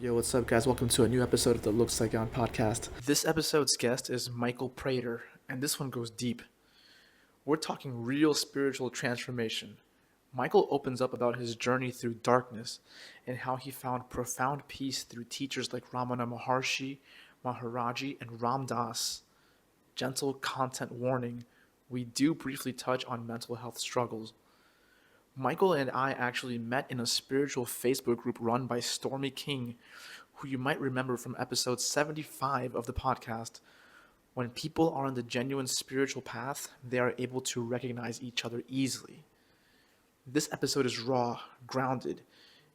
Yo, what's up, guys? Welcome to a new episode of the Lux Saigon Podcast. This episode's guest is Michael Prater, and this one goes deep. We're talking real spiritual transformation. Michael opens up about his journey through darkness and how he found profound peace through teachers like Ramana Maharshi, Maharaji, and Ram Dass. Gentle content warning: we do briefly touch on mental health struggles. Michael and I actually met in a spiritual Facebook group run by Stormy King, who you might remember from episode 75 of the podcast. When people are on the genuine spiritual path, they are able to recognize each other easily. This episode is raw, grounded,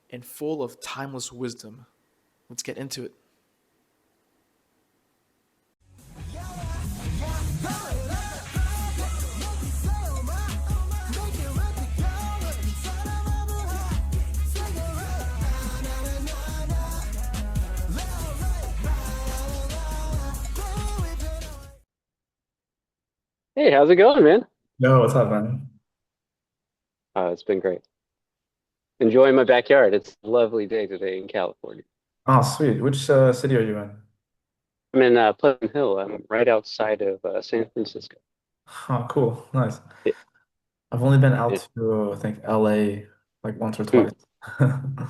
and full of timeless wisdom. Let's get into it. Hey, how's it going, man? Yo, what's up, man? It's been great. Enjoying my backyard. It's a lovely day today in California. Oh, sweet. Which city are you in? I'm in Pleasant Hill. I'm right outside of San Francisco. Oh, cool. Nice. Yeah, I've only been yeah. out to, I think, LA like once or Hmm. twice.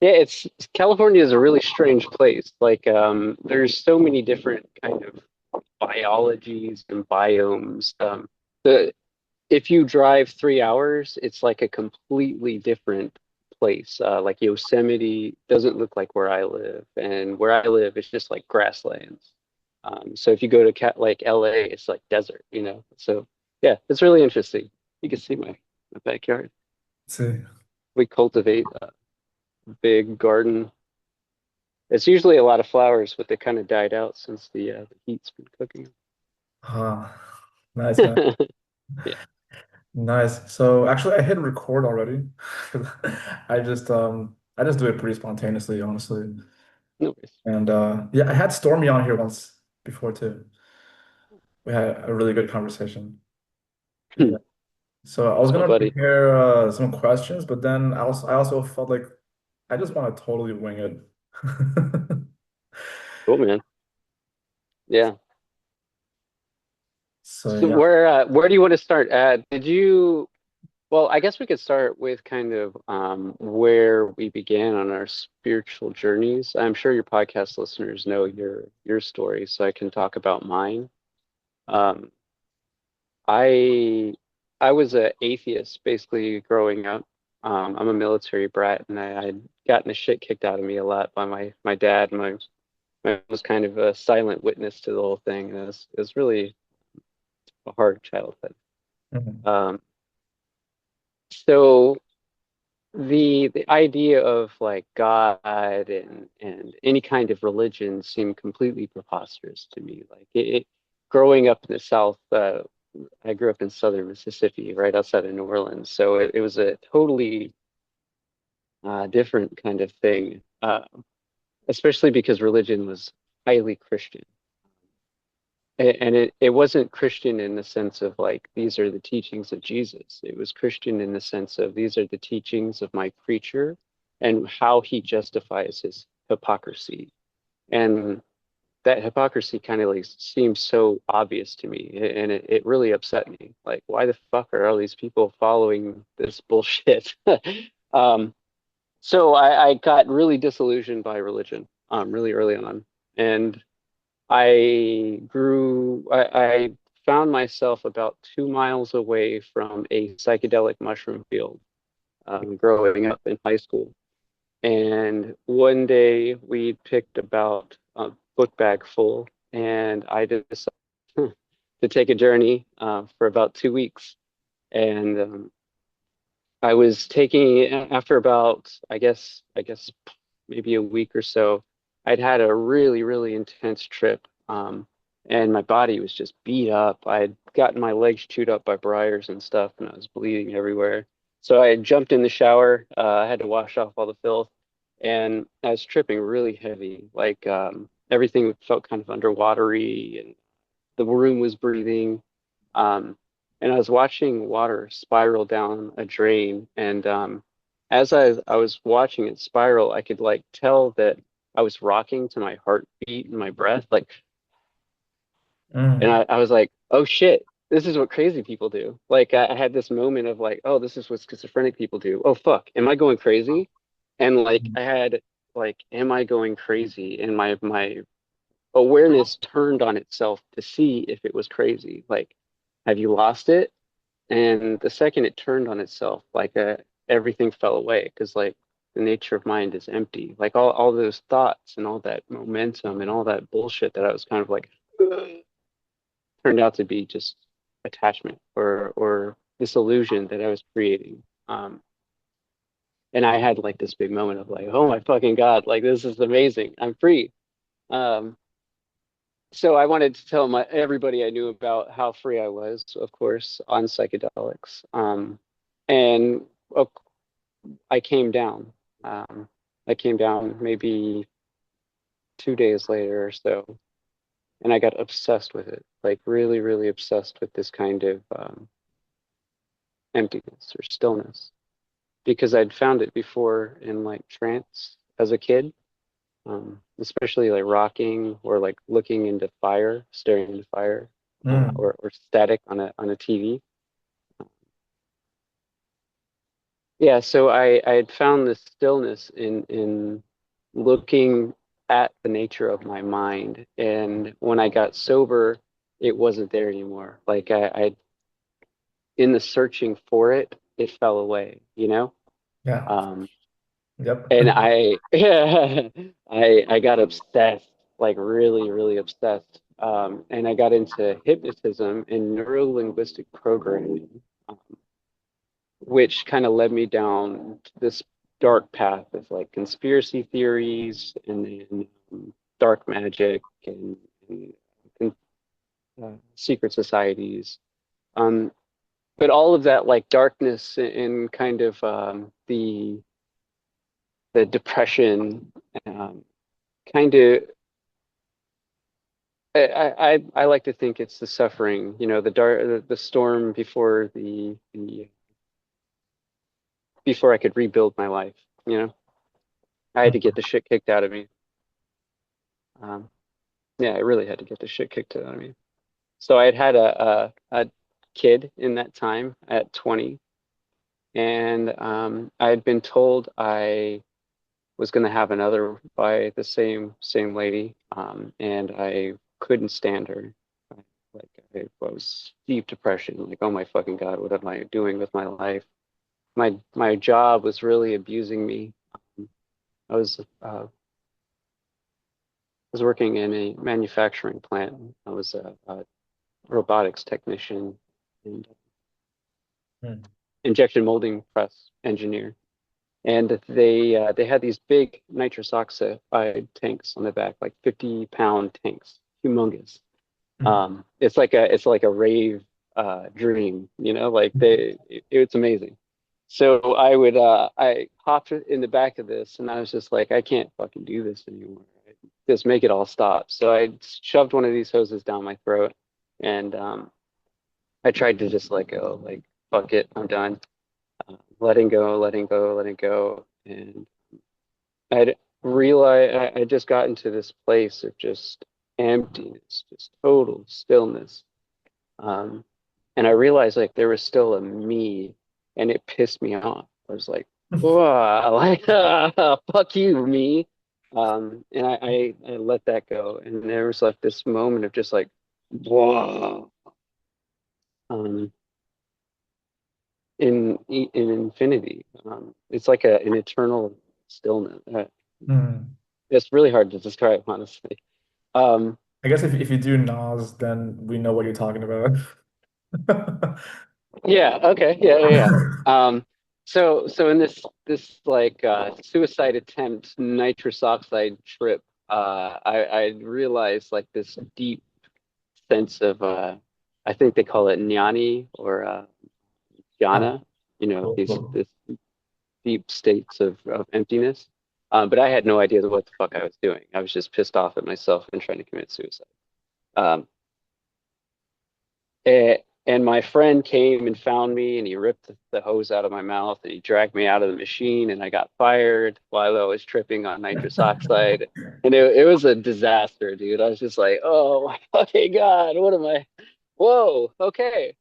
Yeah, it's California is a really strange place. There's so many different kind of biologies and biomes. The If you drive 3 hours, it's like a completely different place. Like Yosemite doesn't look like where I live, and where I live, it's just like grasslands. So if you go to like LA, it's like desert, you know. So yeah, it's really interesting. You can see my backyard. See. We cultivate a big garden. It's usually a lot of flowers, but they kind of died out since the heat's been cooking. Ah, nice, man. Yeah, Nice. So actually I hit record already. I just do it pretty spontaneously, honestly. no worries. And yeah, I had Stormy on here once before too. We had a really good conversation. Yeah. So I was It's my gonna buddy. prepare some questions, but then I also felt like I just want to totally wing it. Cool, man. Yeah. So So yeah. where do you want to start at? Well, I guess we could start with kind of where we began on our spiritual journeys. I'm sure your podcast listeners know your story, so I can talk about mine. Um, I I was a atheist basically growing up. I'm a military brat, and I'd gotten the shit kicked out of me a lot by my dad. My mom was kind of a silent witness to the whole thing. And it was really a hard childhood. Mhm. Um, so the idea of like God and any kind of religion seemed completely preposterous to me. Growing up in the South, I grew up in southern Mississippi, right outside of New Orleans. So it was a totally different kind of thing, especially because religion was highly Christian. And it wasn't Christian in the sense of like, these are the teachings of Jesus. It was Christian in the sense of these are the teachings of my preacher and how he justifies his hypocrisy. And that hypocrisy kind of like seems so obvious to me. And it really upset me. Like, why the fuck are all these people following this bullshit? um, so I got really disillusioned by religion really early on. And I found myself about 2 miles away from a psychedelic mushroom field growing up in high school. And one day we picked about a book bag full, and I decided to take a journey for about 2 weeks. And I was taking after about, I guess maybe a week or so, I'd had a really, really intense trip. And my body was just beat up. I had gotten my legs chewed up by briars and stuff, and I was bleeding everywhere. So I jumped in the shower. I had to wash off all the filth, and I was tripping really heavy. Everything felt kind of underwatery, and the room was breathing. Um, and I was watching water spiral down a drain, and as I was watching it spiral, I could like tell that I was rocking to my heartbeat and my breath, like, and Mm. I was like, oh shit, this is what crazy people do. Like I had this moment of like, oh, this is what schizophrenic people do. Oh fuck, am I going crazy? And like I had like, am I going crazy? And my awareness turned on itself to see if it was crazy. Like, have you lost it? And the second it turned on itself, like everything fell away because like the nature of mind is empty. Like all those thoughts and all that momentum and all that bullshit that I was kind of like turned out to be just attachment or this illusion that I was creating. And I had like this big moment of like, oh my fucking God, like this is amazing. I'm free. Um, so I wanted to tell my everybody I knew about how free I was, of course, on psychedelics. And uh, I came down. Um, I came down maybe 2 days later or so, and I got obsessed with it, like really, really obsessed with this kind of emptiness or stillness, because I'd found it before in like trance as a kid, especially like rocking or like looking into fire, staring into fire, Mm. or static on a TV. Yeah, so I had found this stillness in looking at the nature of my mind, and when I got sober, it wasn't there anymore. Like I in the searching for it, it fell away, you know? Yeah. Um, Yep. and I yeah, I got obsessed, like really, really obsessed. And I got into hypnotism and neuro-linguistic programming. Um, which kind of led me down this dark path of like conspiracy theories and then dark magic and secret societies. Um, but all of that like darkness and kind of the depression, um, kind of. I like to think it's the suffering, you know, the dark, the storm before the before I could rebuild my life, you know. I had to get the shit kicked out of me. Um, yeah, I really had to get the shit kicked out of me. So I had a kid in that time at 20, and I had been told I was going to have another by the same lady, and I couldn't stand her. Like I was deep depression. Like, oh my fucking God, what am I doing with my life? My job was really abusing me. I was working in a manufacturing plant. I was a robotics technician and Mm. injection molding press engineer. And they had these big nitrous oxide tanks on the back, like 50-pound tanks, humongous. Mm. It's like a rave dream, you know, like it's amazing. So I hopped in the back of this and I was just like, I can't fucking do this anymore. Just make it all stop. So I shoved one of these hoses down my throat and I tried to just let go, like, fuck it, I'm done. Letting go, letting go, letting go. And I'd realized I just got into this place of just emptiness, just total stillness. Um, and I realized like there was still a me, and it pissed me off. I was like, "Whoa, like fuck you, me." And I let that go, and there was like this moment of just like, "Whoa." Um, in infinity, it's like an eternal stillness. Mm. It's really hard to describe, honestly. Um, I guess if you do Nas, then we know what you're talking about. yeah, okay, yeah, yeah, yeah. So in this like suicide attempt, nitrous oxide trip, I realized like this deep sense of I think they call it jnani or Oh, jhana, you know, cool, these cool. this deep states of emptiness. But I had no idea what the fuck I was doing. I was just pissed off at myself and trying to commit suicide. Um, And my friend came and found me, and he ripped the hose out of my mouth, and he dragged me out of the machine, and I got fired while I was tripping on nitrous oxide. And it was a disaster, dude. I was just like, oh, okay, God, what am I? Whoa, okay.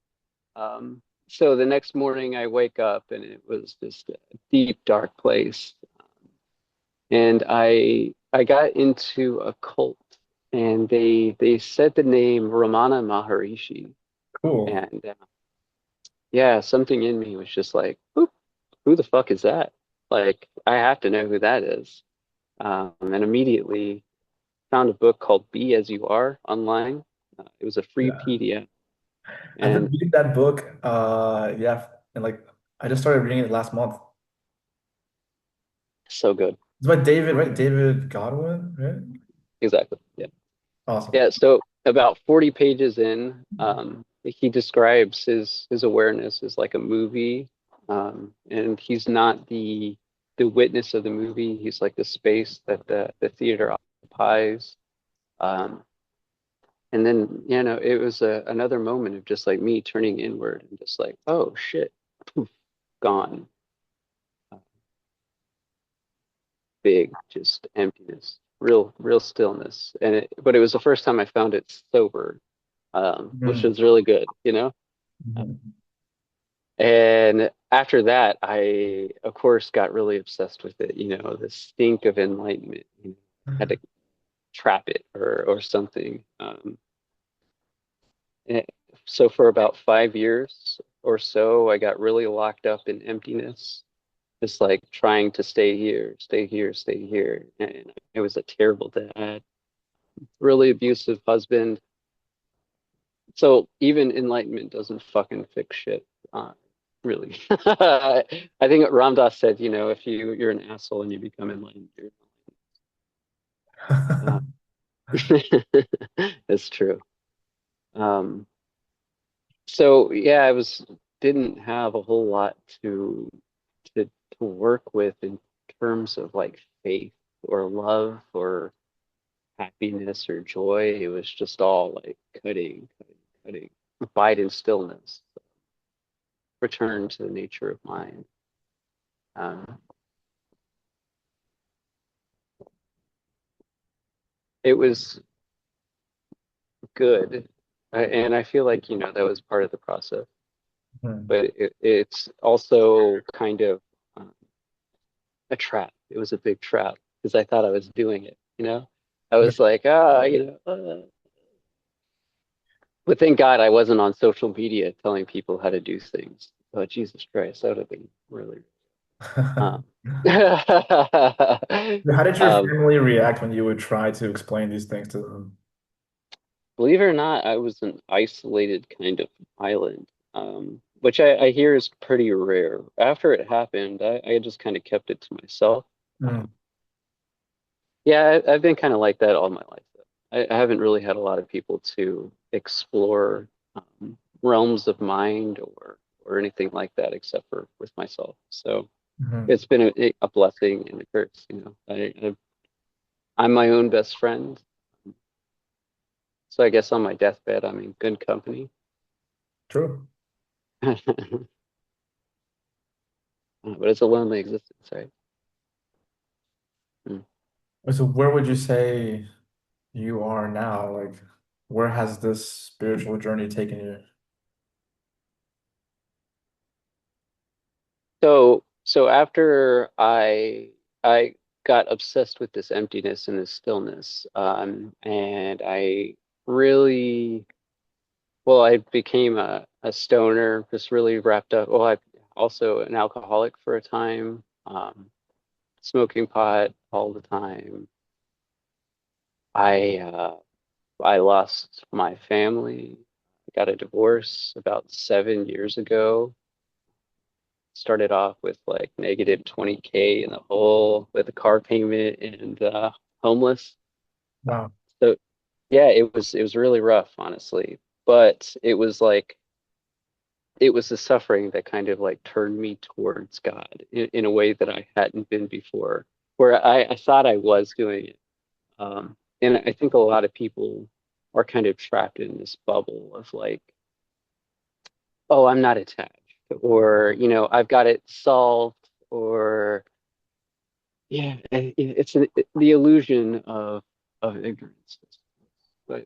So the next morning I wake up and it was just a deep, dark place. And I got into a cult, and they said the name Ramana Maharishi. Cool. And yeah, something in me was just like, who the fuck is that? Like, I have to know who that is. And immediately found a book called Be As You Are online. It was a free Yeah. PDF, I've been and reading that book. Yeah, and like I just started reading it last month. so good. It's by David, right? David Godwin, right? Exactly. Yeah. Awesome. Yeah. So about 40 pages in, he describes his awareness as like a movie, and he's not the witness of the movie. He's like the space that the theater occupies. Um, and then, it was another moment of just like me turning inward and just like, oh shit, poof, gone. Big, just emptiness, real stillness. But it was the first time I found it sober, which Mhm. was really good. Mhm. And after that, I, of course, got really obsessed with it. The stink of enlightenment. Had to trap it or something. And so for about 5 years or so, I got really locked up in emptiness, just like trying to stay here, stay here, stay here. And I was a terrible dad, really abusive husband. So even enlightenment doesn't fucking fix shit, really. I think Ram Dass said, if you're an asshole and you become enlightened, you're uh, it's true. Um, so yeah, I didn't have a whole lot to to work with in terms of like faith or love or happiness or joy. It was just all like cutting, cutting, cutting. Abide in stillness, return to the nature of mind. Um, it was good, and I feel like that was part of the process. Mhm. But it's also kind of um, a trap. It was a big trap because I thought I was doing it. I was like, but thank God I wasn't on social media telling people how to do things. Oh, Jesus Christ, that would have been really. Um, How did your um, family react when you would try to explain these things to them? Believe it or not, I was an isolated kind of island, which I hear is pretty rare. After it happened, I just kind of kept it to myself. Mm. Yeah, I've been kind of like that all my life, though. I haven't really had a lot of people to explore realms of mind or anything like that, except for with myself. So Mhm. it's been a blessing and a curse. I'm my own best friend, so I guess on my deathbed, I'm in good company. True. But it's a lonely existence, right? Mm. So where would you say you are now? Like, where has this spiritual journey taken you? So after I got obsessed with this emptiness and this stillness, and I really, well, I became a stoner, just really wrapped up. Well, I also an alcoholic for a time, smoking pot all the time. I I lost my family. I got a divorce about 7 years ago. Started off with like negative 20K in the hole with a car payment and homeless. Wow. So yeah, it was really rough, honestly. But it was the suffering that kind of like turned me towards God in a way that I hadn't been before, where I thought I was doing it. And I think a lot of people are kind of trapped in this bubble of like oh, I'm not attached, or, I've got it solved, or yeah, it's the illusion of ignorance. But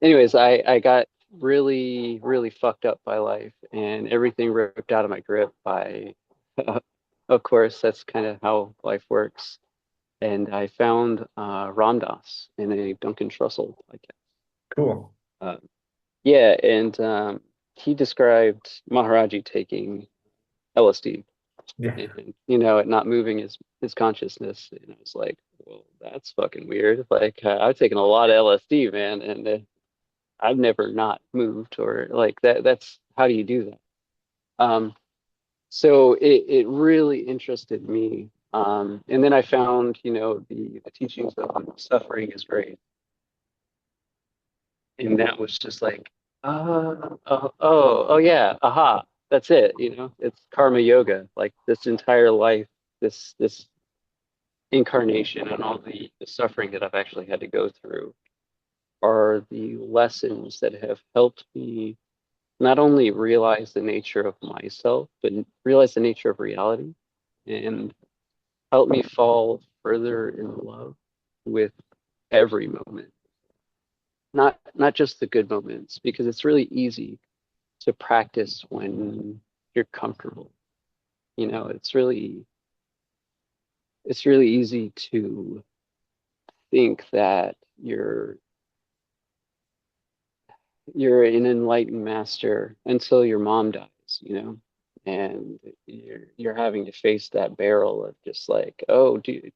anyways, I got really, really fucked up by life and everything ripped out of my grip by, of course, that's kind of how life works. And I found Ram Dass in a Duncan Trussell podcast. Cool. Uh, yeah, and he described Maharaji taking LSD Yeah. and it not moving his consciousness. And I was like, well, that's fucking weird. Like I've taken a lot of LSD, man, and I've never not moved or like that. That's how do you do that? So it really interested me. And then I found, the teachings of suffering is great. And that was just like, oh yeah, aha, that's it. It's karma yoga. Like this entire life, this incarnation and all the suffering that I've actually had to go through are the lessons that have helped me not only realize the nature of myself, but realize the nature of reality and help me fall further in love with every moment. Not just the good moments, because it's really easy to practice when you're comfortable. It's really easy to think that you're an enlightened master until your mom dies, and you're having to face that barrel of just like, oh, dude,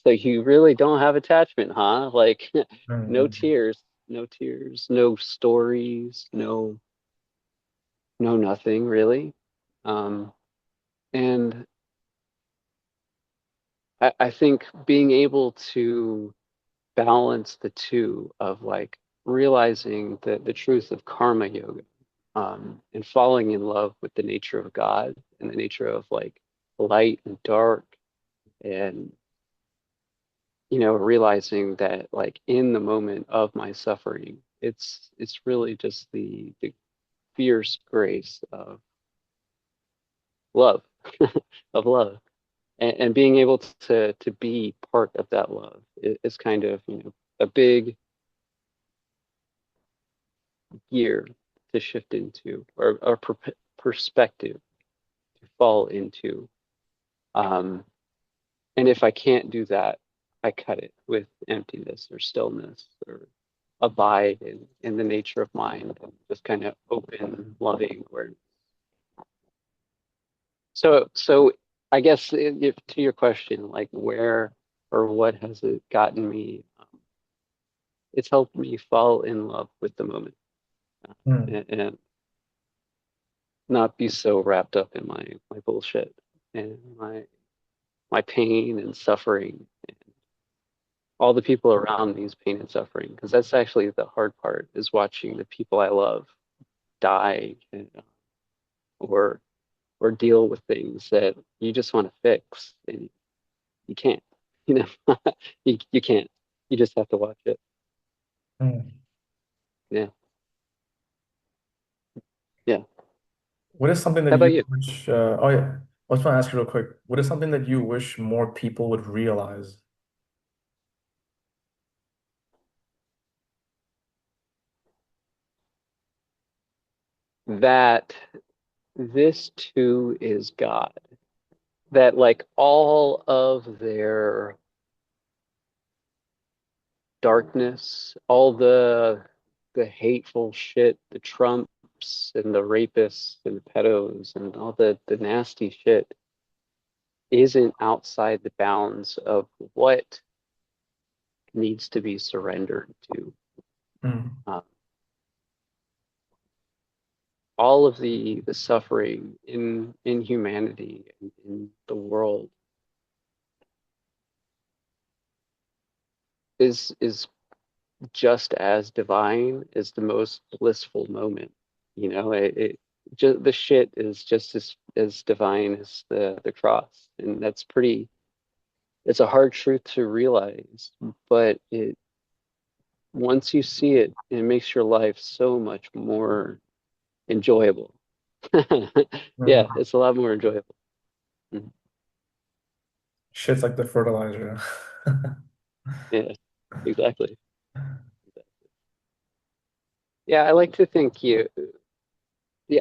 so you really don't have attachment, huh? Like, no Mm. tears, no tears, no stories, no nothing really. Um, and I think being able to balance the two of like realizing the truth of karma yoga, and falling in love with the nature of God and the nature of like light and dark, and realizing that like in the moment of my suffering, it's really just the fierce grace of love, of love, and being able to be part of that love is kind of a big gear to shift into, or perspective to fall into. Um, and if I can't do that, I cut it with emptiness or stillness or abide in the nature of mind and just kind of open, loving awareness. So I guess if to your question, like where or what has it gotten me? It's helped me fall in love with the moment, Mm. and not be so wrapped up in my bullshit and my pain and suffering, and all the people around me's pain and suffering, because that's actually the hard part, is watching the people I love die, or deal with things that you just want to fix and you can't. you know you can't. You just have to watch it. Mm. Yeah. Yeah. What is something How that about you you? wish, oh yeah, I was going to ask you real quick. What is something that you wish more people would realize? That this too is God, that like all of their darkness, all the hateful shit, the Trumps and the rapists and the pedos and all the nasty shit isn't outside the bounds of what needs to be surrendered to. Mm. Uh, all of the suffering in humanity and in the world is just as divine as the most blissful moment. It just the shit is just as divine as the cross, and that's pretty. It's a hard truth to realize, but it once you see it, it makes your life so much more enjoyable. Yeah, Mhm. it's a lot more enjoyable. Mhm. Shit's like the fertilizer. Yeah, exactly. Yeah, I like to think the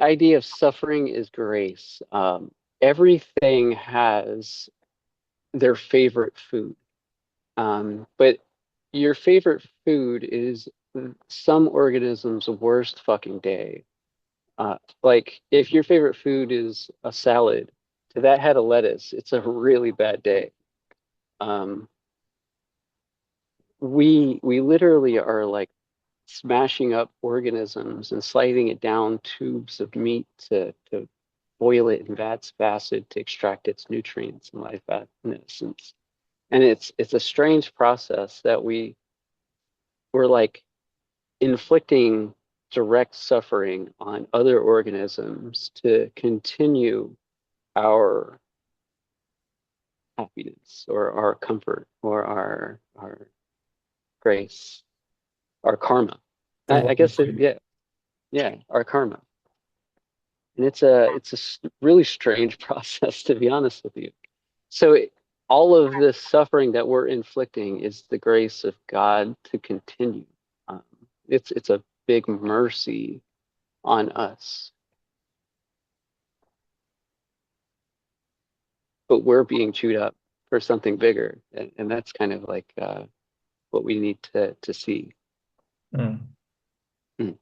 idea of suffering is grace. Everything has their favorite food. But your favorite food is some organism's worst fucking day. Like if your favorite food is a salad, to that head of lettuce, it's a really bad day. Um, we literally are like smashing up organisms and sliding it down tubes of meat to boil it in vats of acid to extract its nutrients and life essence. And it's a strange process that we're like inflicting direct suffering on other organisms to continue our happiness or our comfort or our grace, our karma. The I guess loyalty. yeah, yeah, our karma. And it's a really strange process, to be honest with you. So all of this suffering that we're inflicting is the grace of God to continue. Um, it's a big mercy on us, but we're being chewed up for something bigger, and that's kind of like what we need to see. Mm. Mm.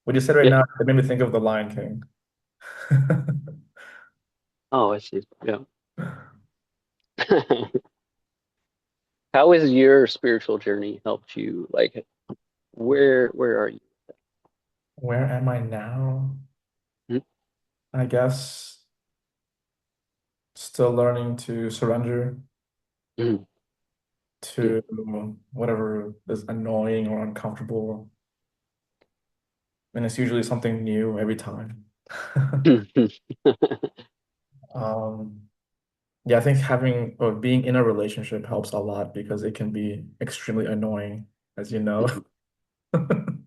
What you said right Yeah. now, it made me think of The Lion King. Oh, I see. Yeah. How has your spiritual journey helped you? Like, where are you? Where am I now? Mm, I guess still learning to surrender mm, mm, to whatever is annoying or uncomfortable. And it's usually something new every time. mm, Um, yeah, I think having or being in a relationship helps a lot because it can be extremely annoying, as you know. mm,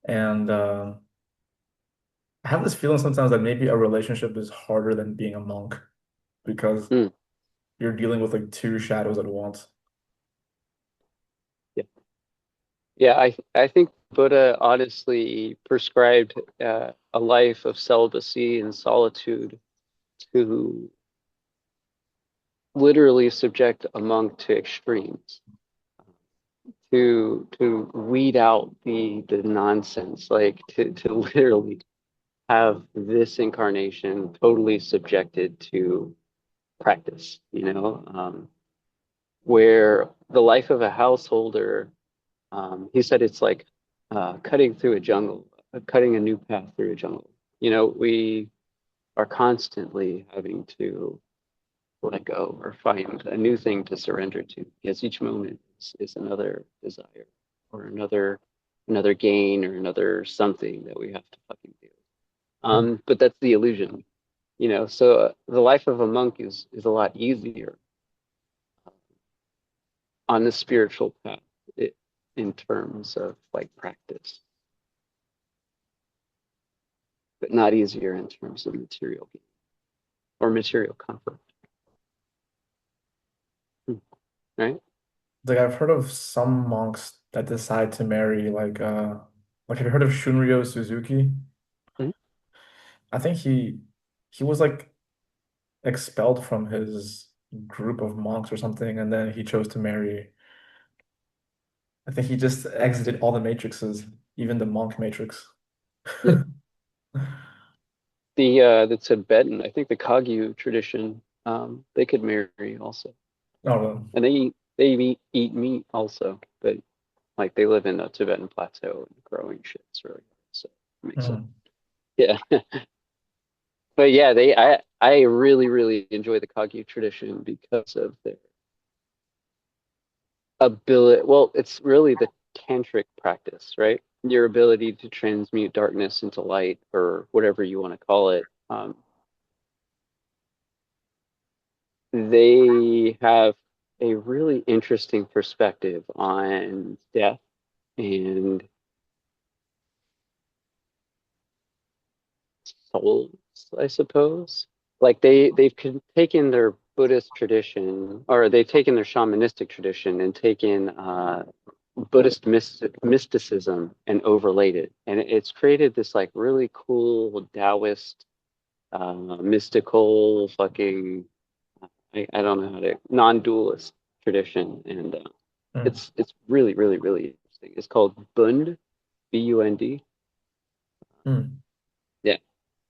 And I have this feeling sometimes that maybe a relationship is harder than being a monk because mm. you're dealing with like two shadows at once. Yeah. Yeah, I think Buddha honestly prescribed a life of celibacy and solitude to literally subject a monk to extremes, to weed out the nonsense, like to literally have this incarnation totally subjected to practice, where the life of a householder, he said it's like cutting through a jungle, cutting a new path through a jungle. We are constantly having to let go or find a new thing to surrender to because each moment is another desire or another gain or another something that we have to fucking do. But that's the illusion, so the life of a monk is a lot easier on the spiritual path it, in terms of like practice, but not easier in terms of material gain or material comfort. Hmm. Right. Like I've heard of some monks that decide to marry like have you heard of Shunryo Suzuki? Mhm. I think he was like expelled from his group of monks or something, and then he chose to marry. I think he just exited all the matrices, even the monk matrix. Yeah. The Tibetan, I think the Kagyu tradition, they could marry also, Oh, well. and they eat meat also, but like they live in the Tibetan plateau and growing shit's really hard, so it makes sense. Mm. Yeah, but yeah, I really enjoy the Kagyu tradition because of their ability. Well, it's really the tantric practice, right? Your ability to transmute darkness into light, or whatever you want to call it. They have a really interesting perspective on death and souls, I suppose. Like taken their Buddhist tradition, or they've taken their shamanistic tradition and taken Buddhist mysticism and overlaid it, and it's created this like really cool Taoist, mystical, fucking I don't know how to non-dualist tradition, and Mm, it's really really really interesting. It's called Bund, Bund. mm. Yeah,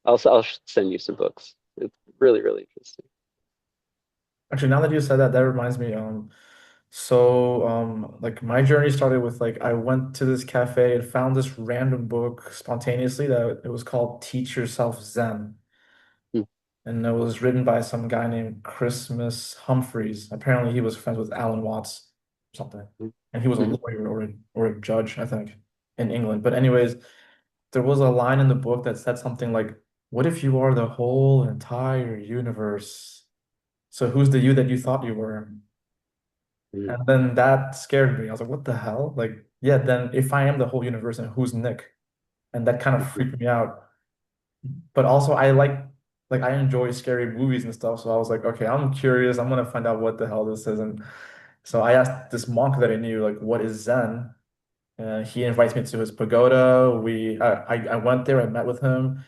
I'll send you some books. It's really really interesting. Actually, now that you said that, that reminds me, so like my journey started with like I went to this cafe and found this random book spontaneously that it was called Teach Yourself Zen. Mm, And it was written by some guy named Christmas Humphreys. Apparently he was friends with Alan Watts or something. mm, And he was a mm, lawyer or a judge, I think, in England. But anyways, there was a line in the book that said something like, "What if you are the whole entire universe? So who's the you that you thought you were?" mm, And then that scared me. I was like, what the hell? Like, yeah, then if I am the whole universe, and who's Nick? And that kind of mm, freaked me out. But also I enjoy scary movies and stuff. So I was like, okay, I'm curious. I'm gonna find out what the hell this is. And so I asked this monk that I knew, like, what is Zen? He invites me to his pagoda. I went there, I met with him.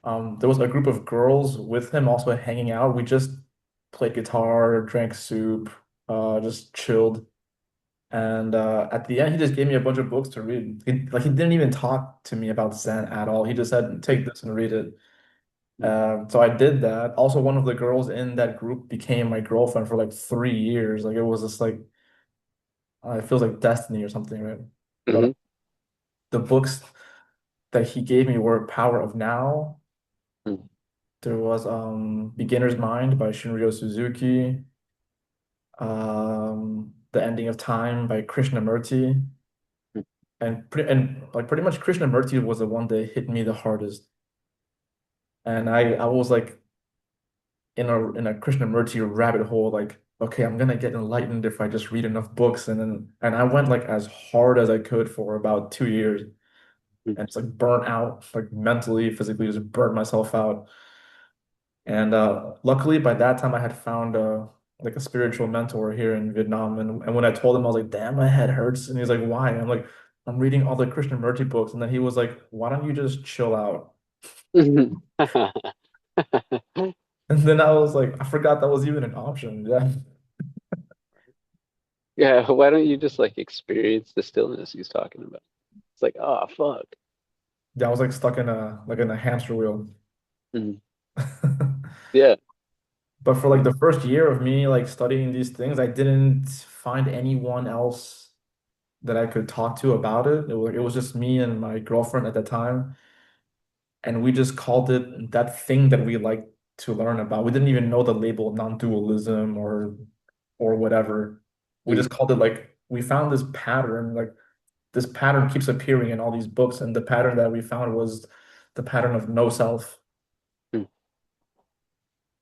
There was a group of girls with him also hanging out. We just played guitar, drank soup, just chilled. And at the end, he just gave me a bunch of books to read. He didn't even talk to me about Zen at all. He just said, "Take this and read it." mm, So I did that. Also, one of the girls in that group became my girlfriend for like 3 years. Like it was just like it feels like destiny or something, right? But mhm, the books that he gave me were Power of Now. mm, There was Beginner's Mind by Shunryo Suzuki. The Ending of Time by Krishnamurti. mm, And like pretty much Krishnamurti was the one that hit me the hardest. And I was like in a Krishnamurti rabbit hole, like, okay, I'm gonna get enlightened if I just read enough books. And I went like as hard as I could for about 2 years mm. and it's like burnt out, like mentally, physically, just burnt myself out. And luckily by that time I had found like a spiritual mentor here in Vietnam. And when I told him, I was like, damn, my head hurts. And he's like, why? And I'm like, I'm reading all the Krishnamurti books. And then he was like, why don't you just chill out? Mhm. And then I was like, I forgot that was even an option. Yeah. Yeah, why don't you just like experience the stillness he's talking about? It's like, oh fuck. Yeah, I was like stuck in a hamster wheel. Mm. Yeah. But for like Yeah. the first year of me like studying these things, I didn't find anyone else that I could talk to about it. It was just me and my girlfriend at the time. And we just called it that thing that we like to learn about. We didn't even know the label non-dualism or whatever. We Mm, just called it like we found this pattern, like this pattern keeps appearing in all these books, and the pattern that we found was the pattern of no self. mm,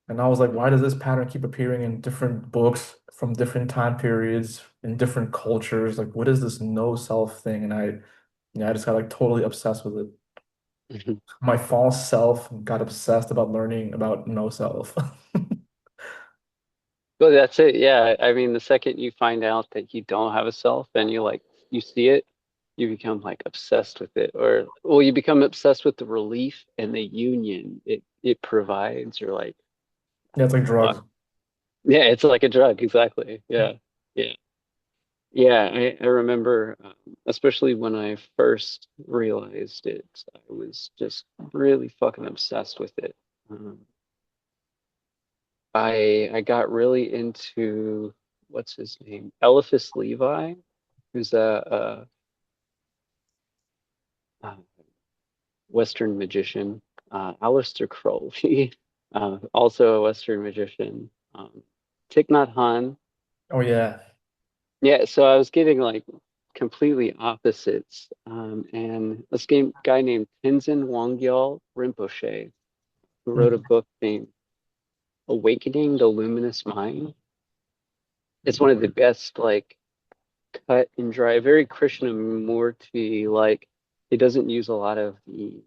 And I was like, why does this pattern keep appearing in different books from different time periods in different cultures? Like, what is this no self thing? And yeah, I just got like totally obsessed with it. mhm. My false self got obsessed about learning about no self. Well, that's it. Yeah. I mean, the second you find out that you don't have a self and you see it, you become like obsessed with it. Or well, you become obsessed with the relief and the union it provides. Or like, Yeah, it's like fuck. drugs. Yeah, it's like a drug, exactly. Yeah. Yeah. Yeah, I remember, especially when I first realized it, I was just really fucking obsessed with it. Um, I got really into what's his name, Eliphas Levi, who's a Western magician. Aleister Crowley, also a Western magician. Thich Nhat Hanh. Oh yeah. Yeah, so I was getting like completely opposites. And this guy named Tenzin Wangyal Rinpoche, who wrote a Mhm. book named Awakening the Luminous Mind. It's one of the best, like, cut and dry, very Krishnamurti, like, he doesn't use a lot of the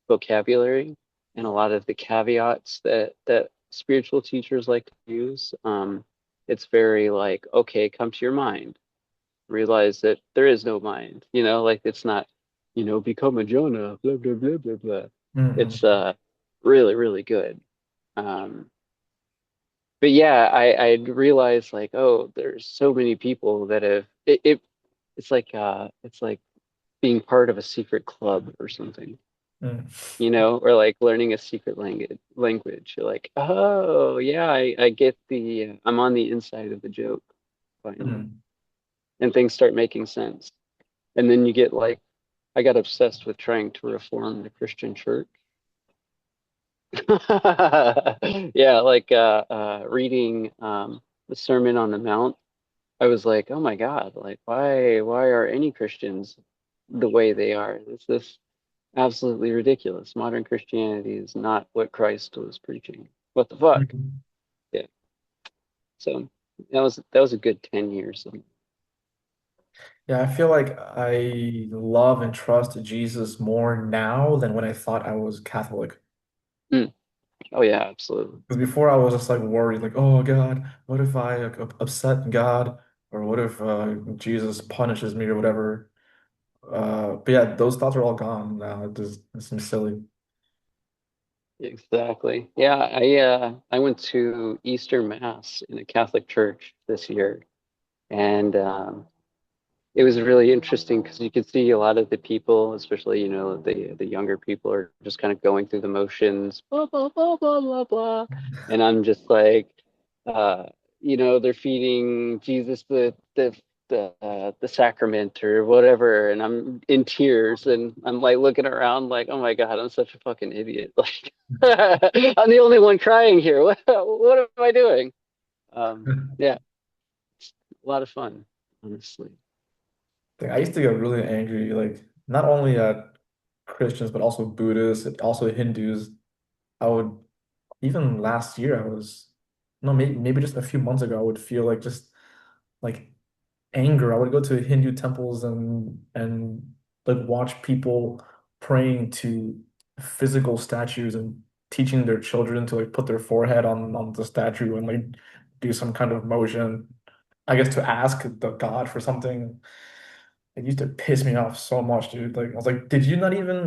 vocabulary and a lot of the caveats that spiritual teachers like to use. It's very like, okay, come to your mind, realize that there is no mind, like it's not, become a Jonah, blah blah blah blah blah. Mhm. It's really, really good. Um, but yeah, I realized like, oh, there's so many people that have it's like being part of a secret club or something, Mm. or like learning a secret language. You're like, oh yeah, I get I'm on the inside of the joke finally, Mhm. and things start making sense. And then you get like, I got obsessed with trying to reform the Christian church. Yeah, like reading the Sermon on the Mount. I was like, oh my God, like why are any Christians the way they are? This absolutely ridiculous. Modern Christianity is not what Christ was preaching. What the fuck? Mhm. Yeah. So that was a good 10 years. Yeah, I feel like I love and trust Jesus more now than when I thought I was Catholic. Mm. Oh yeah, absolutely. Because before I was just like worried, like, oh God, what if I like, upset God, or what if Jesus punishes me or whatever. But yeah, those thoughts are all gone now. It seems silly. Exactly. Yeah, I went to Easter Mass in a Catholic church this year, and it was really interesting because you could see a lot of the people, especially the younger people, are just kind of going through the motions, blah blah blah blah blah blah, and I'm just like, uh, they're feeding Jesus the sacrament or whatever, and I'm in tears, and I'm like looking around like, oh my God, I'm such a fucking idiot. Like, I'm the only one crying here. What am I doing? Yeah, a lot of fun, honestly. Like, I used to get really angry, like not only at Christians but also Buddhists, and also Hindus. I would even last year I was no maybe just a few months ago I would feel like just like anger. I would go to Hindu temples and like watch people praying to physical statues and teaching their children to like put their forehead on the statue and like do some kind of motion. I guess to ask the God for something. It used to piss me off so much, dude. Like I was like, did you not even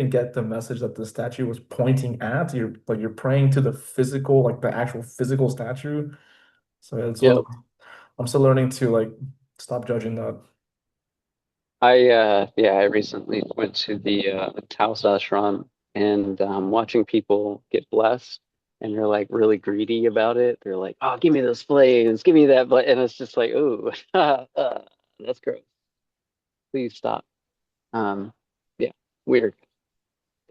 get the message that the statue was pointing at? You're praying to the physical, like the actual physical statue. So Yep. I'm still learning to like stop judging that. I recently went to the Taos ashram, and watching people get blessed, and they're like really greedy about it. They're like, "Oh, give me those flames, give me that," and it's just like, "Ooh, that's gross. Please stop." Um, yeah, weird.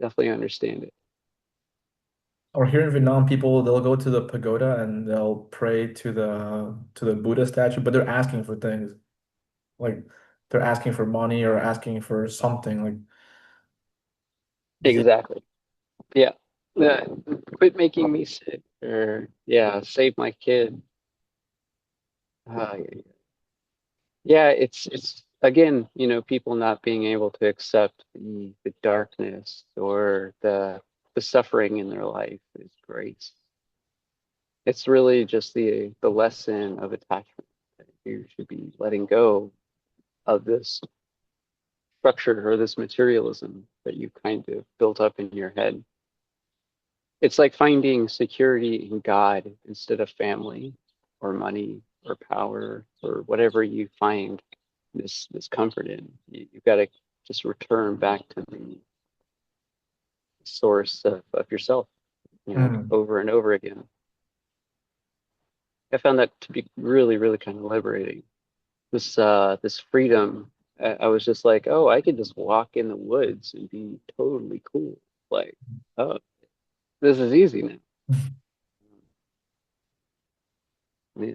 Definitely understand it. Or here in Vietnam, people they'll go to the pagoda and they'll pray to the Buddha statue, but they're asking for things. Like they're asking for money or asking for something. Like yeah. Exactly. Yeah. Uh, Quit making me sick, or yeah, save my kid. Yeah, yeah, it's again, people not being able to accept the darkness or the suffering in their life is grace. It's really just the lesson of attachment that you should be letting go of this structure or this materialism that you kind of built up in your head. It's like finding security in God instead of family or money or power or whatever you find this comfort in. You've got to just return back to the source of yourself, Mm. over and over again. I found that to be really, really kind of liberating. This freedom. I was just like, oh, I could just walk in the woods and be totally cool. Like, oh, this is easy now. Yeah,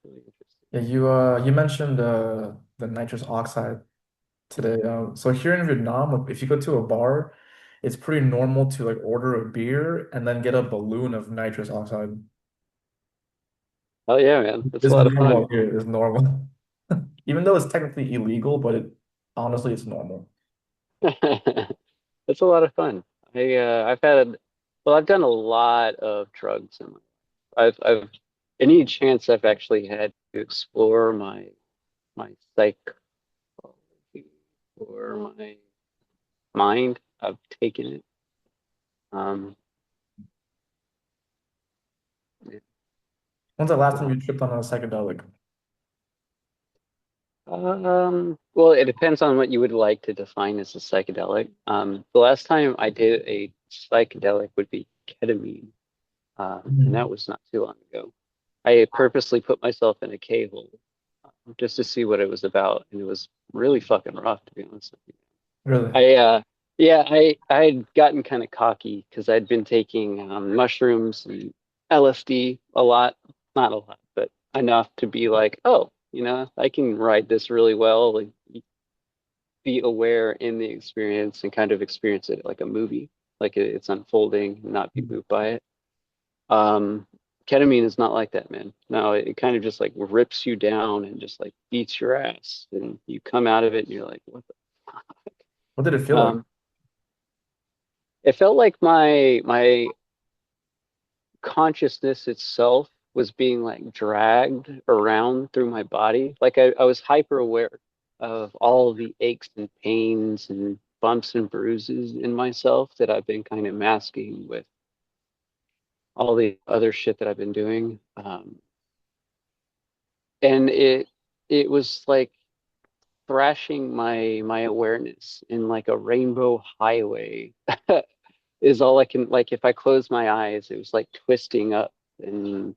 really interesting. Yeah, you mentioned the nitrous oxide today. So here in Vietnam, like, if you go to a bar, it's pretty normal to like order a beer and then get a balloon of nitrous oxide. Oh yeah, man, that's a It's lot of fun. normal here. It's normal. Even though it's technically illegal, but honestly it's normal. It's a lot of fun. I've done a lot of drugs in my life. Any chance I've actually had to explore my psychology or my mind, I've taken it. Um, yeah. When's the last time you tripped on a psychedelic? Well, it depends on what you would like to define as a psychedelic. The last time I did a psychedelic would be ketamine, and that Mhm. was not too long ago. I purposely put myself in a K-hole just to see what it was about, and it was really fucking rough, to be honest with you. Really? Yeah, I had gotten kind of cocky because I'd been taking mushrooms and LSD a lot, not a lot, but enough to be like, oh, I can ride this really well, like be aware in the experience and kind of experience it like a movie, like it's unfolding, not be moved by it. Um, Ketamine is not like that, man. No, it kind of just like rips you down and just like beats your ass, and you come out of it and you're like, what the fuck? What did it feel like? Um, it felt like my consciousness itself was being like dragged around through my body. Like I was hyper aware of all the aches and pains and bumps and bruises in myself that I've been kind of masking with all the other shit that I've been doing. And it was like thrashing my awareness in like a rainbow highway is all I can, like, if I close my eyes, it was like twisting up and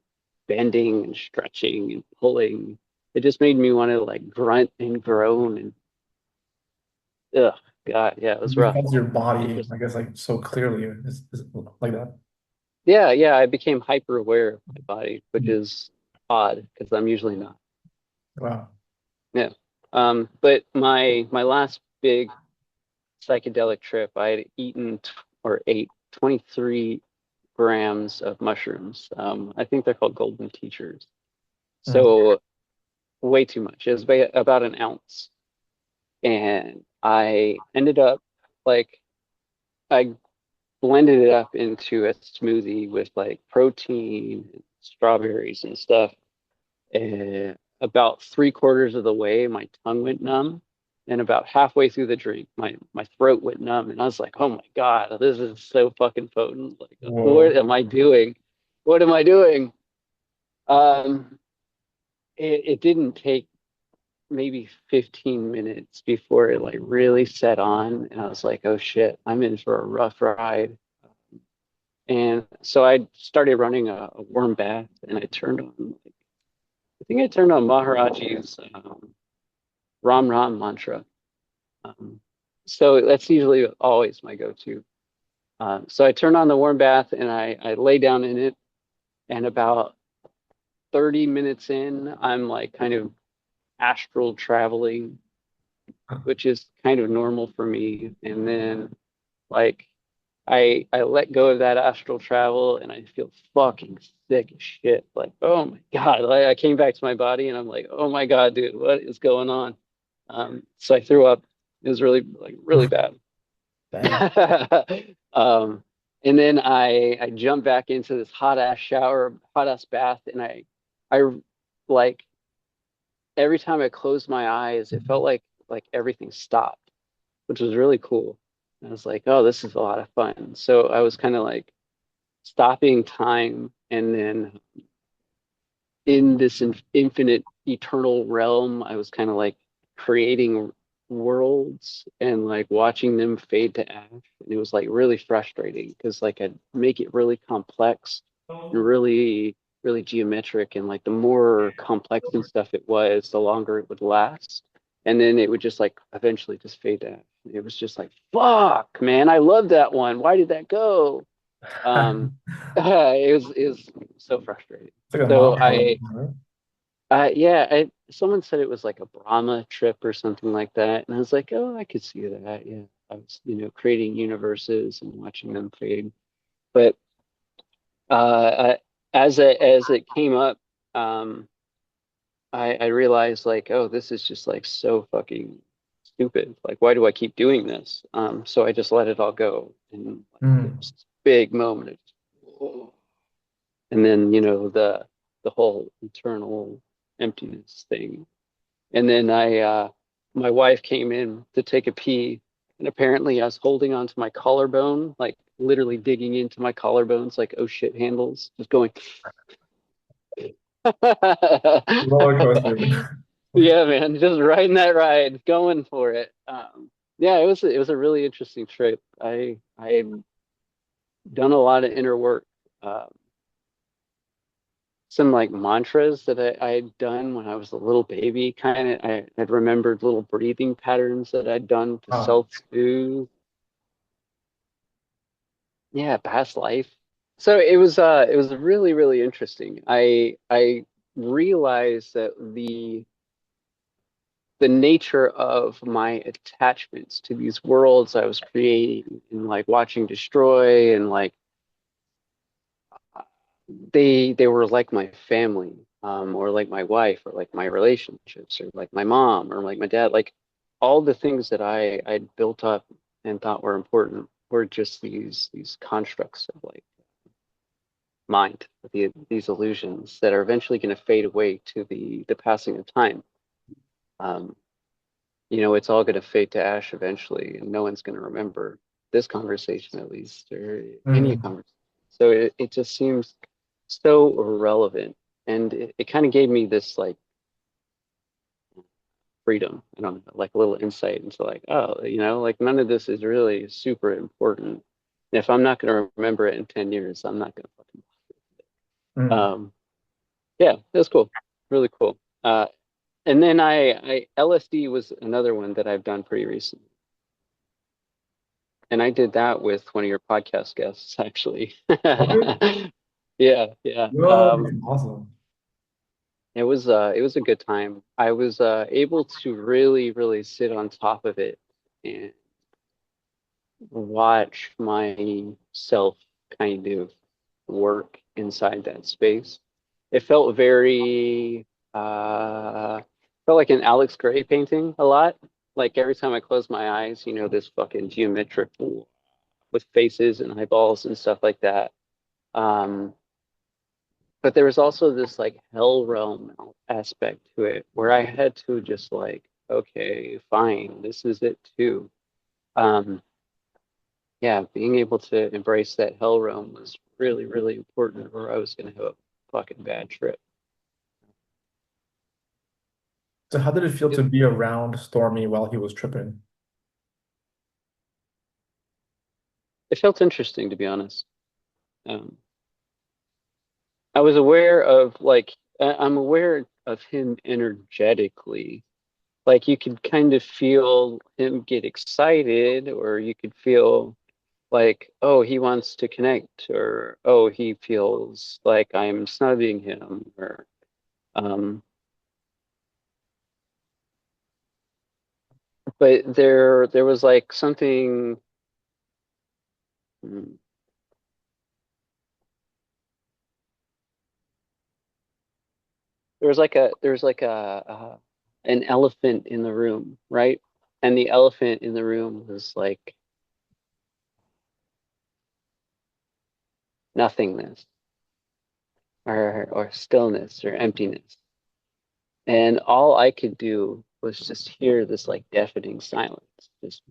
bending and stretching and pulling. It just made me want to like grunt and groan and ugh, God, yeah, it was You rough. felt your It body, just I guess, like so clearly. Is it like that? yeah, I became hyper aware of my body, which is odd because I'm usually not. Wow. Yeah. But my last big psychedelic trip, I had eaten or ate 23 grams of mushrooms. I think they're called golden teachers. Mm. So way too much. It was about an ounce. And I ended up like I blended it up into a smoothie with like protein and strawberries and stuff. And about three-quarters of the way, my tongue went numb. And about halfway through the drink, my throat went numb. And I was like, oh my God, this is so fucking potent. Like, what Whoa. am I doing? What am I doing? Um, it didn't take maybe 15 minutes before it like really set on. And I was like, oh shit, I'm in for a rough ride. And so I started running a warm bath and I turned on, like, I think I turned on Maharaji's Ram Ram mantra. Um, so that's usually always my go-to. So I turned on the warm bath and I lay down in it. And about 30 minutes in, I'm like kind of astral traveling, which is kind of normal for me. And then like I let go of that astral travel and I feel fucking sick as shit. Like, oh my God. Like, I came back to my body and I'm like, oh my God, dude, what is going on? So I threw up. It was really like really bad. Dang. um, and then I jumped back into this hot ass shower, hot ass bath, and I like every time I closed my eyes, it felt like everything stopped, which was really cool. I was like, oh, this is a lot of fun. So I was kind of like stopping time and then in this infinite eternal realm, I was kind of like creating worlds and like watching them fade to ash. And it was like really frustrating because like I'd make it really complex and really geometric. And like the more complex and stuff it was, the longer it would last. And then it would just like eventually just fade to ash. It was just like, fuck, man, I love that one. Why did that go? It was so frustrating. It's like a So mantra, right? yeah, someone said it was like a Brahma trip or something like that, and I was like, oh, I could see that. Yeah, I was, creating universes and watching them fade. But as it came up, um, I realized like, oh, this is just like so fucking stupid. Like, why do I keep doing this? So I just let it all go. And like, there Mm. was this big moment of, whoa. And then, the whole internal emptiness thing. And then my wife came in to take a pee, and apparently I was holding onto my collarbone, like literally digging into my collarbones, like oh shit handles, just going. Roller coaster. Yeah, man, just riding that ride, going for it. Yeah, it was a really interesting trip. I've done a lot of inner work. Um, some like mantras that I had done when I was a little baby. Kind of, I had remembered little breathing patterns that I'd done to Ah. self-soothe. Yeah, past life. So it was really, really interesting. I realized that the nature of my attachments to these worlds I was creating and like watching destroy and like they were like my family, or like my wife, or like my relationships, or like my mom, or like my dad. Like all the things that I'd built up and thought were important were just these constructs of like mind, these illusions that are eventually going to fade away to the passing of time. Um, it's all going to fade to ash eventually, and no one's going to remember this conversation at least, or any Mm. conversation. So it just seems so irrelevant, and it kind of gave me this like freedom. I don't know, like a little insight into like, oh, like none of this is really super important. And if I'm not going to remember it in 10 years, I'm not going to fucking. Mm. Um, yeah, it was cool, really cool. And then I LSD was another one that I've done pretty recently. And I did that with one of your podcast guests, actually. Okay. Yeah, yeah. No, awesome. It was a good time. I was able to really, really sit on top of it and watch myself kind of work inside that space. It felt very felt like an Alex Gray painting a lot. Like every time I close my eyes, this fucking geometric with faces and eyeballs and stuff like that. Um, but there was also this like hell realm aspect to it where I had to just like, okay, fine, this is it too. Um, yeah, being able to embrace that hell realm was really, really important, or I was gonna have a fucking bad trip. So how did it feel It, to be around Stormy while he was tripping? it felt interesting, to be honest. Um, I was aware of like I'm aware of him energetically. Like you could kind of feel him get excited, or you could feel like, oh, he wants to connect, or oh, he feels like I'm snubbing him, or um, but there was like something. hmm, there was like a an elephant in the room, right? And the elephant in the room was like nothingness, or stillness, or emptiness. And all I could do was just hear this like deafening silence, just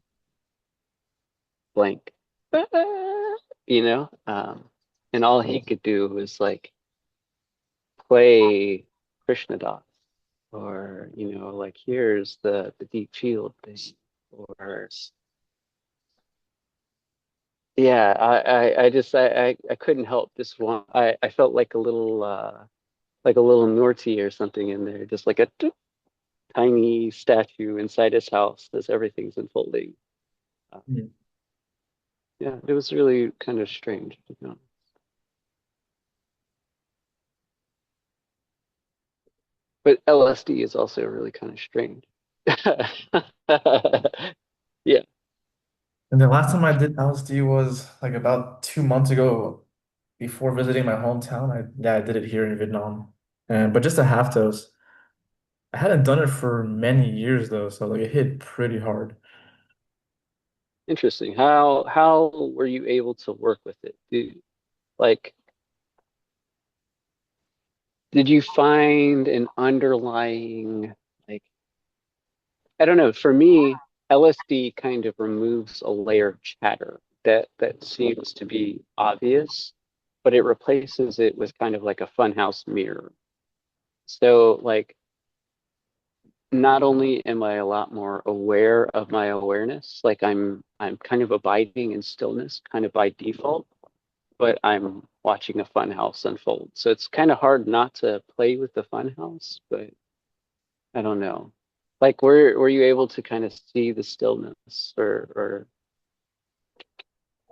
blank, and all he could do was like play Krishna Das, or like here's the deep field thing, or yeah, I just I couldn't help this one. I felt like a little Norty or something in there, just like a tiny statue inside his house as everything's unfolding. Uh, Mm. yeah, it was really kind of strange, to be honest. But LSD is also really kind of strange. Yeah. And the last time I did LSD was like about 2 months ago before visiting my hometown. I did it here in Vietnam. And but just a half dose. I hadn't done it for many years though, so like it hit pretty hard. Interesting. How were you able to work with it? Like, did you find an underlying, like, I don't know, for me, LSD kind of removes a layer of chatter that seems to be obvious, but it replaces it with kind of like a funhouse mirror. So like not only am I a lot more aware of my awareness, like I'm kind of abiding in stillness kind of by default, but I'm watching a funhouse unfold. So it's kind of hard not to play with the funhouse, but I don't know. Like were you able to kind of see the stillness or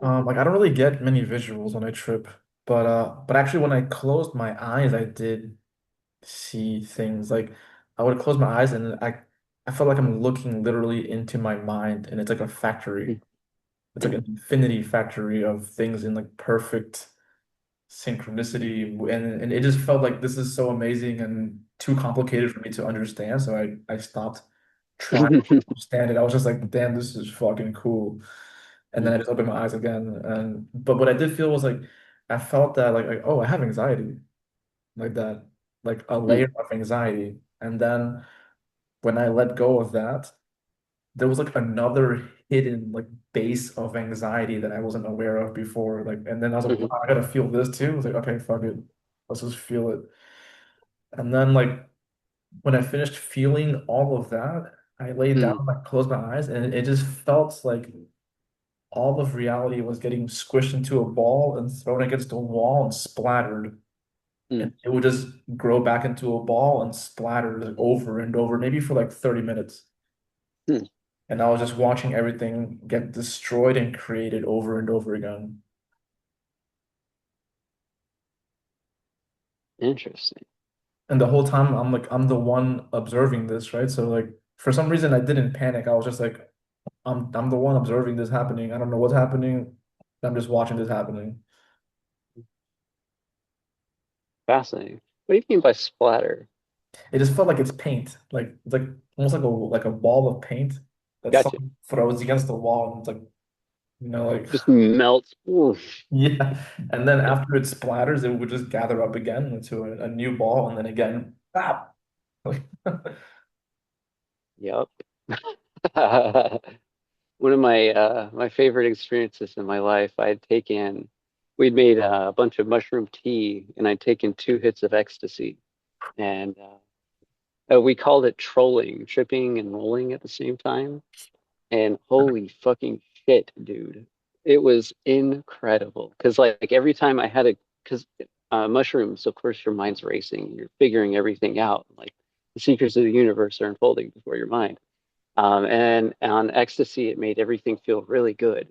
Like I don't really get many visuals when I trip, but actually when I closed my eyes, I did see things. Like I would close my eyes and I felt like I'm looking literally into my mind, and it's like a factory. It's like Mm, an infinity factory of things in like perfect synchronicity, and it just felt like this is so amazing and too complicated for me to understand. So I stopped trying to mm, understand it. I was just like, damn, this is fucking cool. And then I just opened my eyes again. And but what I did feel was like I felt that like oh, I have anxiety, like that, like a mm, layer of anxiety. And then when I let go of that, there was like another hidden like base of anxiety that I wasn't aware of before. Like, and then I was like, mhm, wow, I gotta feel this too. I was like, okay, fuck it. Let's just feel it. And then like when I finished feeling all of that, I laid down, mm, like closed my eyes, and it just felt like all of reality was getting squished into a ball and thrown against a wall and splattered. mm, And it would just grow back into a ball and splatter like over and over, maybe for like 30 minutes. mm. And I was just watching everything get destroyed and created over and over again. Interesting. And the whole time I'm like, I'm the one observing this, right? So like for some reason I didn't panic. I was just like, I'm the one observing this happening. I don't know what's happening. I'm just watching this happening. Fascinating. What do you mean by splatter? It just felt like it's paint. Like it's like almost like a ball of paint that Gotcha. someone throws against the wall and it's like, like Just melts. Oof. yeah. And then after it splatters, it would just gather up again into a new ball and then again. Ah! Yep. One of my favorite experiences in my life, we'd made a bunch of mushroom tea, and I'd taken 2 hits of ecstasy, and we called it trolling, tripping and rolling at the same time. And holy fucking shit, dude, it was incredible. Because like every time I had because mushrooms, of course, your mind's racing, you're figuring everything out, like the secrets of the universe are unfolding before your mind. And on ecstasy, it made everything feel really good.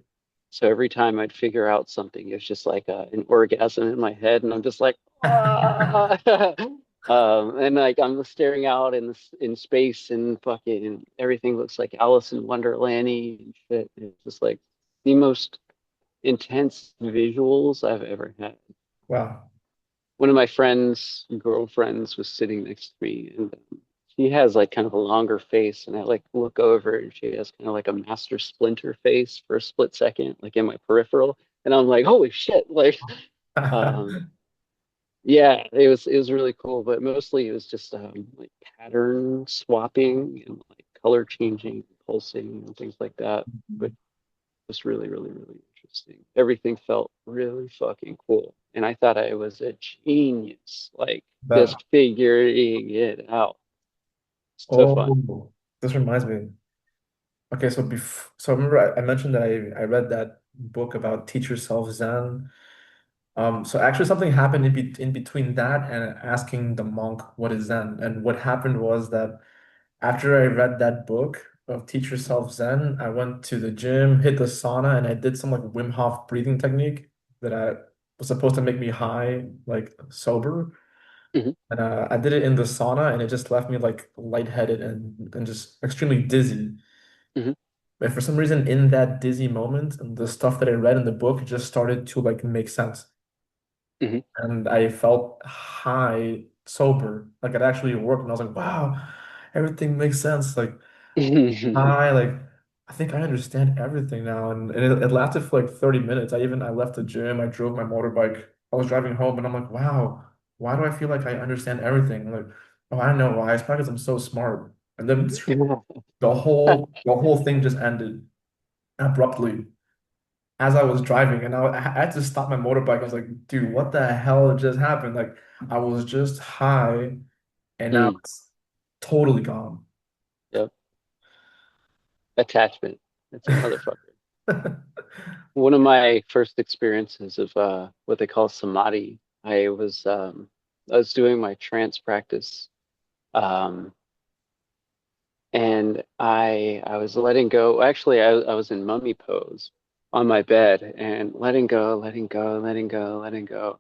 So every time I'd figure out something, it was just like an orgasm in my head, and I'm just like, ah! And like I'm staring out in space, and fucking everything looks like Alice in Wonderland-y and shit. It's just like the most intense visuals I've ever had. Wow. One of my friends' girlfriends was sitting next to me, and she has like kind of a longer face, and I like look over, and she has kind of like a Master Splinter face for a split second, like in my peripheral, and I'm like, holy shit! Like, um, yeah, it was really cool, but mostly it was just like pattern swapping and like color changing, pulsing, and things like that. But was really, really, really interesting. Everything felt really fucking cool. And I thought I was a genius, like That just figuring it out. So fun. oh, this reminds me. Okay, so remember I mentioned that I read that book about teach yourself Zen. So actually something happened in between that and asking the monk what is Zen. And what happened was that after I read that book of Teach Yourself Zen, I went to the gym, hit the sauna, and I did some like Wim Hof breathing technique that I was supposed to make me high, like sober. Hmm. And I did it in the sauna, and it just left me like lightheaded and just extremely dizzy. Hmm. But for some reason, in that dizzy moment, and the stuff that I read in the book just started to like make sense. Hmm. And I felt high, sober, like it actually worked. And I was like, wow. everything makes sense. Like I like I think I understand everything now, and it lasted for like 30 minutes. I left the gym, I drove my motorbike, I was driving home, and I'm like, wow, why do I feel like I understand everything? I'm like, oh, I know why. It's probably because I'm so smart. And then the whole thing just ended abruptly as I was driving, and I had to stop my motorbike. I was like, dude, what the hell just happened? Like I was just high, and now Mm, it's totally gone. yep. Attachment. It's a motherfucker. One of my first experiences of what they call samadhi, I was doing my trance practice, um, and I was letting go. Actually, I was in mummy pose on my bed and letting go, letting go, letting go, letting go.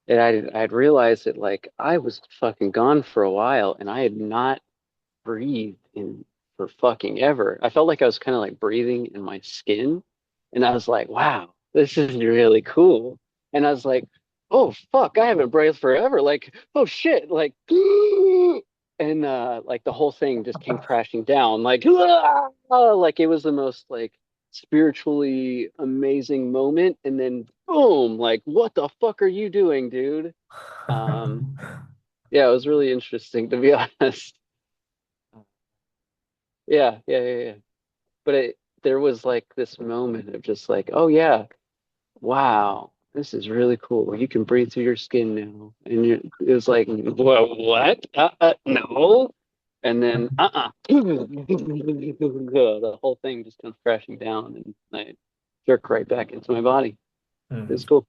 And I'd realized that like I was fucking gone for a while, and I had not breathed in for fucking ever. I felt like I was kind of like breathing in my skin. And I was like, wow, this is really cool. And I was like, oh fuck, I haven't breathed forever. Like, oh shit, like and like the whole thing just came crashing down. Like, like it was the most like spiritually amazing moment. And then boom, like, what the fuck are you doing, dude? Um, yeah, it was really interesting to be honest. Yeah. But there was like this moment of just like, oh yeah, wow, this is really cool. You can breathe through your skin now, and it was like, well, what? No. And then, the whole thing just comes crashing down, and I jerk right back into my body. Hmm. It's cool.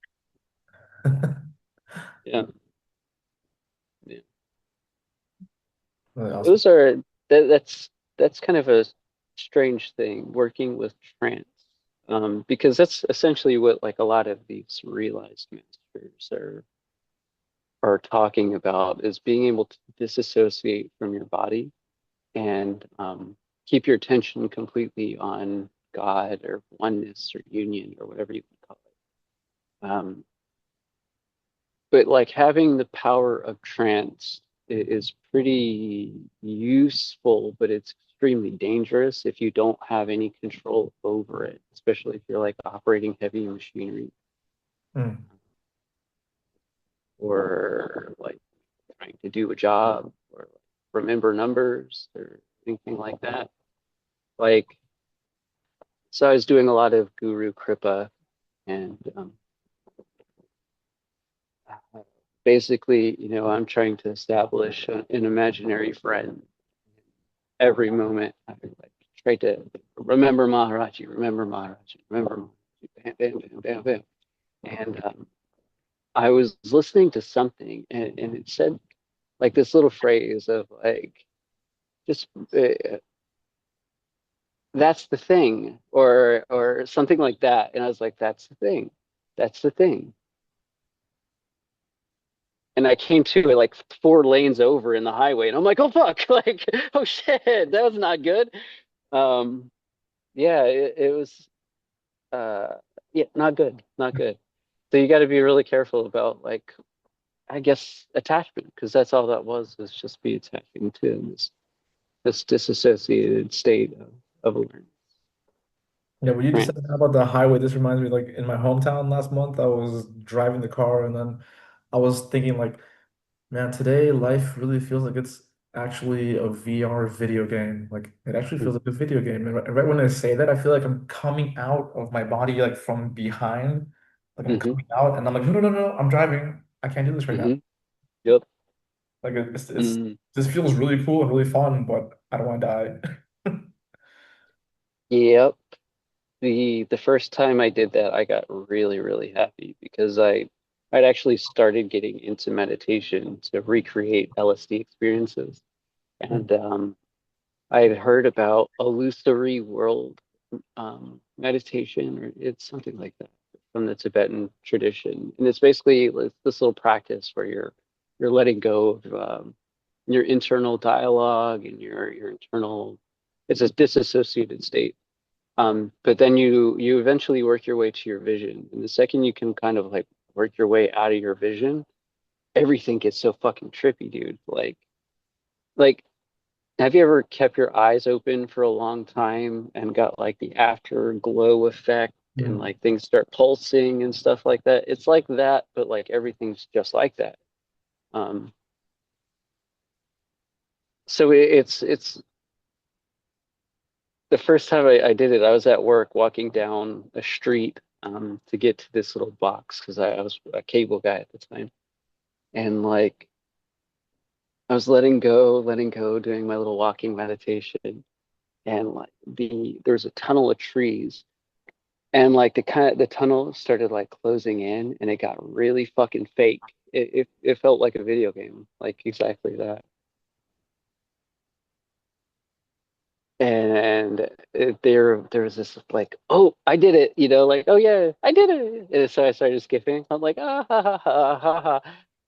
Yeah, yeah. Really awesome. Those are that's kind of a strange thing working with trance, because that's essentially what like a lot of these realized masters are talking about is being able to disassociate from your body and keep your attention completely on God or oneness or union or whatever you want to call it. But like having the power of trance is pretty useful, but it's extremely dangerous if you don't have any control over it, especially if you're like operating heavy machinery Hmm. or like trying to do a job or like remember numbers or anything like that. Like, so I was doing a lot of Guru Kripa and basically, I'm trying to establish an imaginary friend every moment. I like try to remember Maharaji, remember Maharaji, remember Maharaji, bam, bam, bam, bam, bam. And I was listening to something, and it said like this little phrase of like just that's the thing, or something like that. And I was like, that's the thing, that's the thing. And I came to it like 4 lanes over in the highway, and I'm like, oh fuck, like oh shit, that was not good. Um, yeah, it was yeah, not good, not good. So you got to be really careful about like I guess attachment because that's all that was just be attaching to this disassociated state of awareness. Yeah, when you just Right. said that about the highway, this reminds me like in my hometown last month, I was driving the car and then I was thinking like, man, today life really feels like it's actually a VR video game. Like it actually feels like a video game. And right when I say that, I feel like I'm coming out of my body like from behind. Like I'm Mm-hmm. coming out and I'm like, no, no, no, no, I'm driving. I can't do this right now. Mm-hmm. Yep. Like it's Mm. this feels really cool and really fun, but I don't want to die. Yep. The first time I did that, I got really, really happy because I'd actually started getting into meditation to recreate LSD experiences. And I had heard about illusory world meditation, or it's something like that from the Tibetan tradition. And it's basically this little practice where you're letting go of your internal dialogue and your internal. It's a disassociated state. But then you eventually work your way to your vision, and the second you can kind of like work your way out of your vision, everything gets so fucking trippy, dude. Like Have you ever kept your eyes open for a long time and got like the afterglow effect and Mm. like things start pulsing and stuff like that? It's like that, but like everything's just like that. Um, so it's the first time I did it, I was at work walking down a street to get to this little box because I was a cable guy at the time. And like I was letting go, doing my little walking meditation. And like there was a tunnel of trees. And like the tunnel started like closing in and it got really fucking fake. It felt like a video game, like exactly that. And there was this like, oh, I did it, like, oh yeah, I did it. And so I started skipping. I'm like, ah ha ha ha ha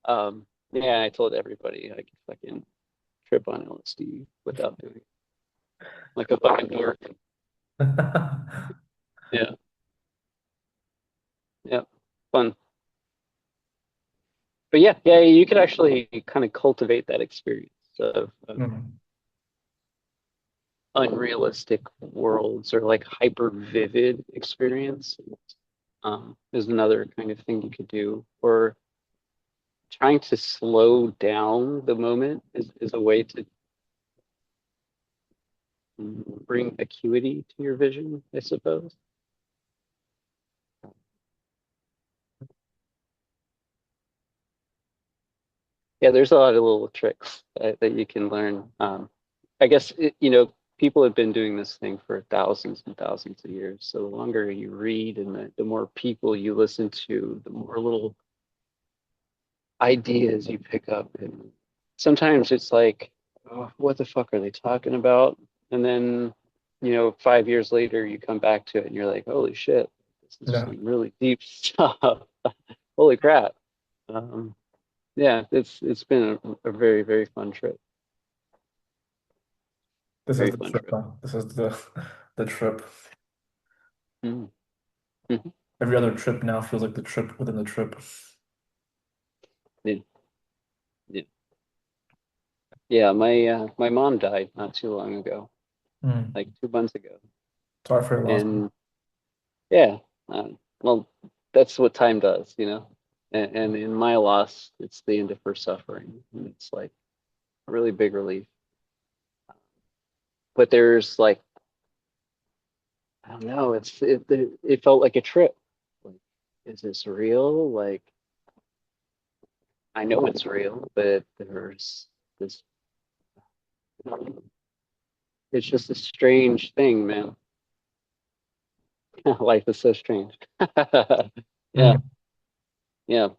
ha. Yeah, I told everybody I could fucking trip on LSD without doing it. Like a fucking dork. Yeah, yeah, fun. But yeah, you could actually kind of cultivate that experience of Mm. unrealistic worlds or like hyper vivid experience. Is another kind of thing you could do. Or trying to slow down the moment is a way to bring acuity to your vision, I suppose. Yeah, there's a lot of little tricks that you can learn. I guess people have been doing this thing for thousands and thousands of years. So the longer you read and the more people you listen to, the more little ideas you pick up. And sometimes it's like, oh, what the fuck are they talking about? And then, 5 years later, you come back to it and you're like, holy shit, this is Yeah. some really deep stuff. Holy crap. Um, yeah, it's been a very, very fun trip. This is Very the fun trip, trip. huh? This is the the trip. Mm. Mhm. Every other trip now feels like the trip within the trip. Yeah, yeah, yeah. My mom died not too long ago, Mm. like 2 months ago, Sorry for your loss. and yeah, well, that's what time does, And in my loss, it's the end of her suffering, and it's like a really big relief. But there's like, I don't know, it felt like a trip. Like, is this real? Like, I know it's real, but there's this. It's just a strange thing, man. Life is so strange. Yeah, Mm. yeah.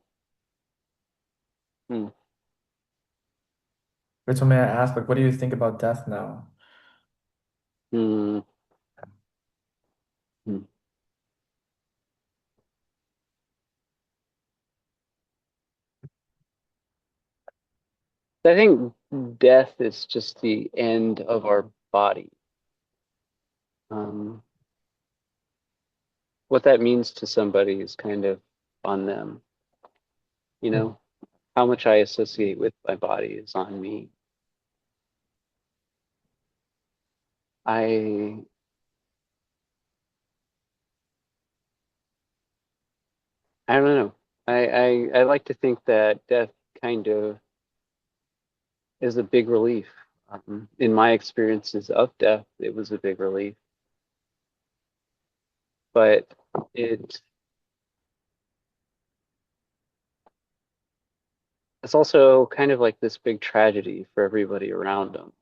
Hmm. Rachel, may I ask, like, what do you think about death now? Hmm. Hmm. I think death is just the end of our body. Um, what that means to somebody is kind of on them. You Mm. know, how much I associate with my body is on me. I I don't know. I like to think that death kind of is a big relief. In my experiences of death, it was a big relief, but it it's also kind of like this big tragedy for everybody around them.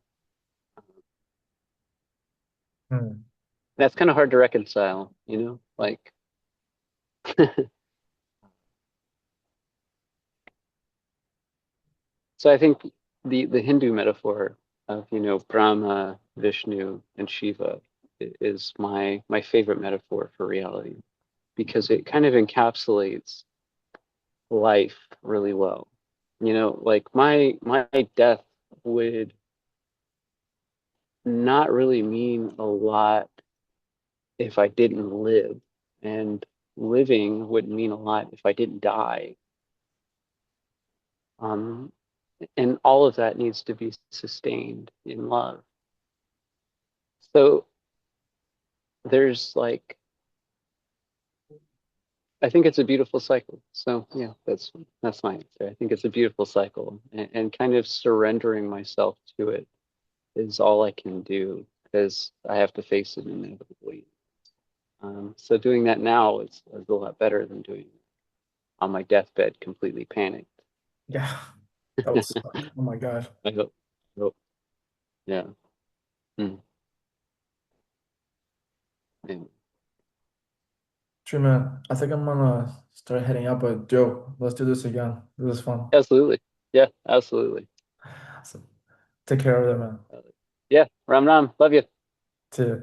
Mm. That's kind of hard to reconcile, like so I think the Hindu metaphor of, Brahma, Vishnu, and Shiva is my favorite metaphor for reality because it kind of encapsulates life really well. Like my death would not really mean a lot if I didn't live, and living wouldn't mean a lot if I didn't die. Um, And all of that needs to be sustained in love. So there's like, I think it's a beautiful cycle. So yeah, that's my answer. I think it's a beautiful cycle, and kind of surrendering myself to it is all I can do, because I have to face it inevitably. So doing that now is a lot better than doing it on my deathbed, completely panicked. Yeah, that would suck. Oh my God. I hope. Yeah. Mm. Yeah. True, man. I think I'm gonna start heading out, but Joe, let's do this again. This was fun. Absolutely. Yeah, absolutely. So take care of that, man. Yeah, Ram Ram, love you. See ya.